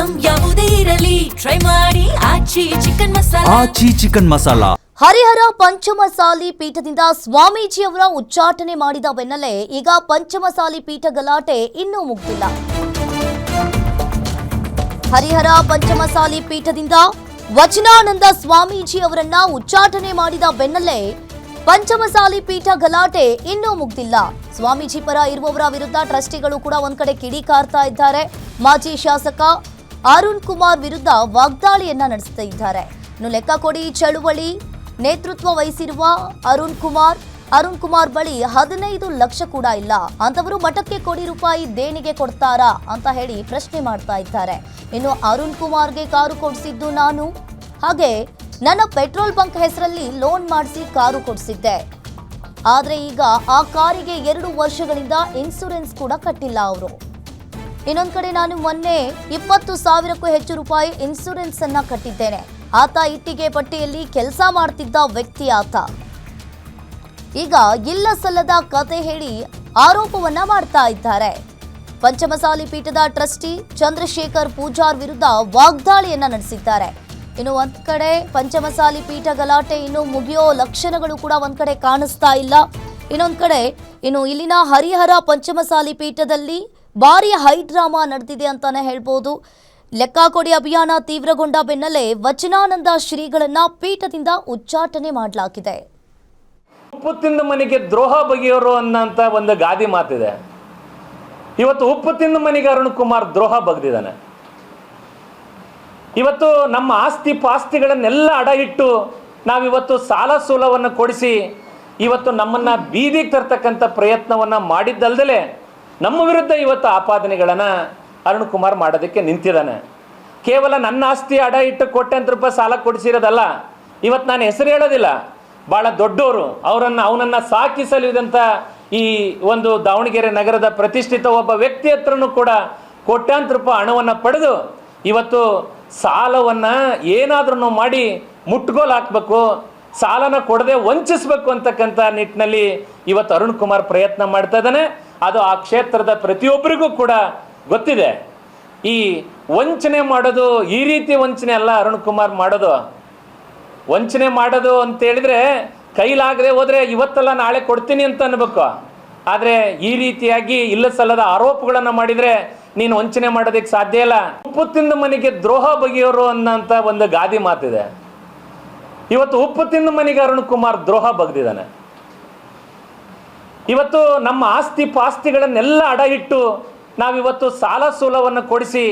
Item ಯಾವುದೇ ಇರಲಿ try ಮಾಡಿ ಆಚಿ ಚಿಕನ್ ಮಸಾಲಾ. ಹರಿಹರ ಪಂಚಮಸಾಲಿ ಪೀಠದಿಂದ ಸ್ವಾಮೀಜಿಯವರ ಉಚ್ಚಾಟನೆ ಮಾಡಿದ ಬೆನ್ನಲ್ಲೇ ಈಗ ಪಂಚಮಸಾಲಿ ಪೀಠ ಗಲಾಟೆ ಇನ್ನೂ ಮುಗಿದಿಲ್ಲ. ಹರಿಹರ ಪಂಚಮಸಾಲಿ ಪೀಠದಿಂದ ವಚನಾನಂದ ಸ್ವಾಮೀಜಿ ಅವರನ್ನ ಉಚ್ಚಾಟನೆ ಮಾಡಿದ ಬೆನ್ನಲ್ಲೇ ಪಂಚಮಸಾಲಿ ಪೀಠ ಗಲಾಟೆ ಇನ್ನೂ ಮುಗಿದಿಲ್ಲ. ಸ್ವಾಮೀಜಿ ಪರ ಇರುವವರ ವಿರುದ್ಧ ಟ್ರಸ್ಟಿಗಳು ಕೂಡ ಒಂದ್ ಕಡೆ ಕಿಡಿಕಾರ್ತಾ ಇದ್ದಾರೆ. ಮಾಜಿ ಶಾಸಕ ಅರುಣ್ ಕುಮಾರ್ ವಿರುದ್ಧ ವಾಗ್ದಾಳಿಯನ್ನ ನಡೆಸ್ತಾ ಇದ್ದಾರೆ. ಇನ್ನು ಲೆಕ್ಕ ಕೊಡಿ ಚಳುವಳಿ ನೇತೃತ್ವ ವಹಿಸಿರುವ ಅರುಣ್ ಕುಮಾರ್ ಬಳಿ 15 ಲಕ್ಷ ಕೂಡ ಇಲ್ಲ. ಅಂತವರು ಮಠಕ್ಕೆ ಕೋಟಿ ರೂಪಾಯಿ ದೇಣಿಗೆ ಕೊಡ್ತಾರಾ ಅಂತ ಹೇಳಿ ಪ್ರಶ್ನೆ ಮಾಡ್ತಾ ಇದ್ದಾರೆ. ಇನ್ನು ಅರುಣ್ ಕುಮಾರ್ಗೆ ಕಾರು ಕೊಡಿಸಿದ್ದು ನಾನು, ಹಾಗೆ ನನ್ನ ಪೆಟ್ರೋಲ್ ಬಂಕ್ ಹೆಸರಲ್ಲಿ ಲೋನ್ ಮಾಡಿಸಿ ಕಾರು ಕೊಡಿಸಿದ್ದೆ. ಆದ್ರೆ ಈಗ ಆ ಕಾರಿಗೆ 2 ವರ್ಷಗಳಿಂದ ಇನ್ಸೂರೆನ್ಸ್ ಕೂಡ ಕಟ್ಟಿಲ್ಲ ಅವರು. ಇನ್ನೊಂದ್ ಕಡೆ ನಾನು ಮೊನ್ನೆ 20,000ಕ್ಕೂ ಹೆಚ್ಚು ರೂಪಾಯಿ ಇನ್ಸೂರೆನ್ಸ್ ಅನ್ನ ಕಟ್ಟಿದ್ದೇನೆ. ಆತ ಇಟ್ಟಿಗೆ ಪಟ್ಟಿಯಲ್ಲಿ ಕೆಲಸ ಮಾಡ್ತಿದ್ದ ವ್ಯಕ್ತಿ ಆತ. ಈಗ ಇಲ್ಲ ಸಲ್ಲದ ಕತೆ ಹೇಳಿ ಆರೋಪವನ್ನ ಮಾಡ್ತಾ ಇದ್ದಾರೆ. ಪಂಚಮಸಾಲಿ ಪೀಠದ ಟ್ರಸ್ಟಿ ಚಂದ್ರಶೇಖರ್ ಪೂಜಾರ್ ವಿರುದ್ಧ ವಾಗ್ದಾಳಿಯನ್ನ ನಡೆಸಿದ್ದಾರೆ. ಇನ್ನು ಒಂದ್ ಕಡೆ ಪಂಚಮಸಾಲಿ ಪೀಠ ಗಲಾಟೆ ಇನ್ನು ಮುಗಿಯೋ ಲಕ್ಷಣಗಳು ಕೂಡ ಒಂದ್ ಕಡೆ ಕಾಣಿಸ್ತಾ ಇಲ್ಲ. ಇನ್ನೊಂದ್ ಕಡೆ ಇಲ್ಲಿನ ಹರಿಹರ ಪಂಚಮಸಾಲಿ ಪೀಠದಲ್ಲಿ ಭಾರಿ ಹೈ ಡ್ರಾಮಾ ನಡೆದಿದೆ ಅಂತಾನೆ ಹೇಳ್ಬೋದು. ಲೆಕ್ಕಾಕೊಡಿ ಅಭಿಯಾನ ತೀವ್ರಗೊಂಡ ಬೆನ್ನಲ್ಲೇ ವಚನಾನಂದ ಶ್ರೀಗಳನ್ನ ಪೀಠದಿಂದ ಉಚ್ಚಾಟನೆ ಮಾಡಲಾಗಿದೆ. ಉಪ್ಪು ತಿಂದ ಮನೆಗೆ ದ್ರೋಹ ಬಗೆಯೋರು ಅನ್ನಂತ ಒಂದು ಗಾದಿ ಮಾತಿದೆ. ಇವತ್ತು ಉಪ್ಪು ತಿಂದ ಮನೆಗೆ ಅರುಣ್ ಕುಮಾರ್ ದ್ರೋಹ ಬಗೆದಿದ್ದಾನೆ. ಇವತ್ತು ನಮ್ಮ ಆಸ್ತಿ ಪಾಸ್ತಿಗಳನ್ನೆಲ್ಲ ಅಡ ಇಟ್ಟು ನಾವಿವತ್ತು ಸಾಲ ಸೂಲವನ್ನು ಕೊಡಿಸಿ ಇವತ್ತು ನಮ್ಮನ್ನ ಬೀದಿಗೆ ತರ್ತಕ್ಕಂಥ ಪ್ರಯತ್ನವನ್ನ ಮಾಡಿದ್ದಲ್ದಲೆ ನಮ್ಮ ವಿರುದ್ಧ ಇವತ್ತು ಆಪಾದನೆಗಳನ್ನು ಅರುಣ್ ಕುಮಾರ್ ಮಾಡೋದಕ್ಕೆ ನಿಂತಿದ್ದಾನೆ. ಕೇವಲ ನನ್ನ ಆಸ್ತಿ ಅಡ ಇಟ್ಟು ಕೋಟ್ಯಾಂತರ ರೂಪಾಯಿ ಸಾಲ ಕೊಡಿಸಿರೋದಲ್ಲ. ಇವತ್ತು ನಾನು ಹೆಸರು ಹೇಳೋದಿಲ್ಲ, ಭಾಳ ದೊಡ್ಡವರು ಅವನನ್ನು ಸಾಕಿ ಸಲುವಿದಂಥ ಈ ಒಂದು ದಾವಣಗೆರೆ ನಗರದ ಪ್ರತಿಷ್ಠಿತ ಒಬ್ಬ ವ್ಯಕ್ತಿ ಹತ್ರನೂ ಕೂಡ ಕೋಟ್ಯಾಂತರ ರೂಪಾಯಿ ಹಣವನ್ನು ಪಡೆದು ಇವತ್ತು ಸಾಲವನ್ನು ಏನಾದ್ರೂ ಮಾಡಿ ಮುಟ್ಗೋಲು ಹಾಕಬೇಕು, ಸಾಲನ ಕೊಡದೆ ವಂಚಿಸಬೇಕು ಅಂತಕ್ಕಂಥ ನಿಟ್ಟಿನಲ್ಲಿ ಇವತ್ತು ಅರುಣ್ ಕುಮಾರ್ ಪ್ರಯತ್ನ ಮಾಡ್ತಾ ಇದ್ದಾನೆ. ಅದು ಆ ಕ್ಷೇತ್ರದ ಪ್ರತಿಯೊಬ್ಬರಿಗೂ ಕೂಡ ಗೊತ್ತಿದೆ. ಈ ವಂಚನೆ ಮಾಡೋದು ಈ ರೀತಿ ವಂಚನೆ ಅಲ್ಲ. ಅರುಣ್ ಕುಮಾರ್ ಮಾಡೋದು ವಂಚನೆ ಮಾಡೋದು ಅಂತ ಹೇಳಿದ್ರೆ ಕೈಲಾಗದೆ ಹೋದರೆ ಇವತ್ತಲ್ಲ ನಾಳೆ ಕೊಡ್ತೀನಿ ಅಂತ ಅನ್ಬೇಕು. ಆದರೆ ಈ ರೀತಿಯಾಗಿ ಇಲ್ಲ ಸಲ್ಲದ ಆರೋಪಗಳನ್ನು ಮಾಡಿದರೆ ನೀನು ವಂಚನೆ ಮಾಡೋದಕ್ಕೆ ಸಾಧ್ಯ ಇಲ್ಲ. ಉಪ್ಪು ತಿಂದ ಮನೆಗೆ ದ್ರೋಹ ಬಗೆಯೋರು ಅನ್ನೋಂಥ ಒಂದು ಗಾದಿ ಮಾತಿದೆ. ಇವತ್ತು ಉಪ್ಪು ತಿಂದ ಮನೆಗೆ ಅರುಣ್ ಕುಮಾರ್ ದ್ರೋಹ ಬಗೆದಿದ್ದಾನೆ. ಇವತ್ತು ನಮ್ಮ ಆಸ್ತಿ ಪಾಸ್ತಿಗಳನ್ನೆಲ್ಲ ಅಡ ಇಟ್ಟು ನಾವಿವತ್ತು ಸಾಲ ಸೂಲವನ್ನು ಕೊಡಿಸಿ